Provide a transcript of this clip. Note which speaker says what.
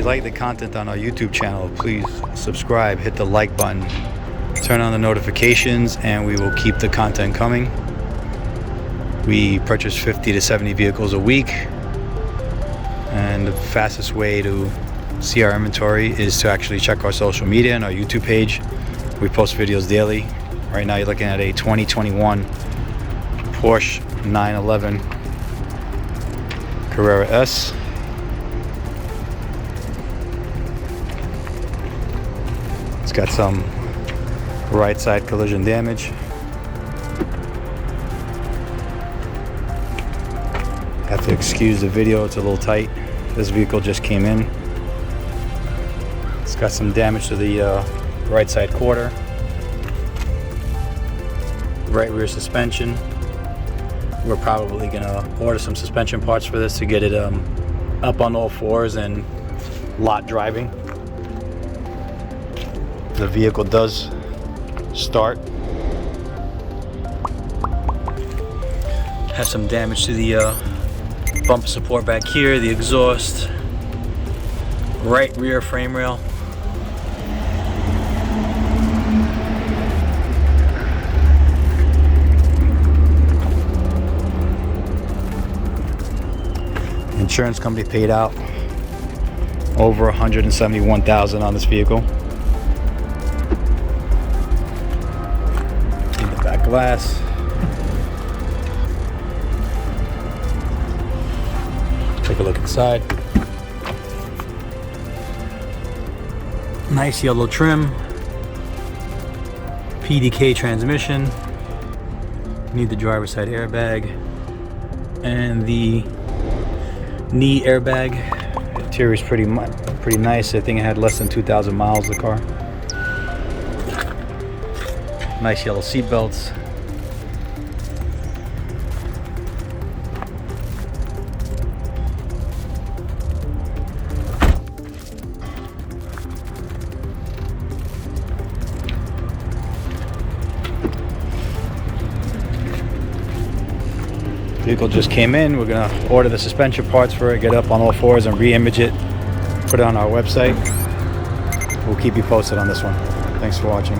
Speaker 1: like the content on our YouTube channel, please subscribe, hit the like button, turn on the notifications, and we will keep the content coming. We purchase 50 to 70 vehicles a week, and the fastest way to see our inventory is to actually check our social media and our YouTube page. We post videos daily. Right now you're looking at a 2021 Porsche 911 Carrera S. It's got some right side collision damage. Have to excuse the video, it's a little tight. This vehicle just came in. It's got some damage to the right side quarter, right rear suspension. We're probably gonna order some suspension parts for this to get it up on all fours and lot driving. The vehicle does start. Has some damage to the bumper support back here, the exhaust, right rear frame rail. Insurance company paid out over $171,000 on this vehicle. In the back glass. Take a look inside. Nice yellow trim. PDK transmission. Need the driver's side airbag and the knee airbag. Interior is pretty nice. I think it had less than 2,000 miles, the car. Nice yellow seat belts. Vehicle just came in. We're gonna order the suspension parts for it, get up on all fours and re-image it, put it on our website. We'll keep you posted on this one. Thanks for watching.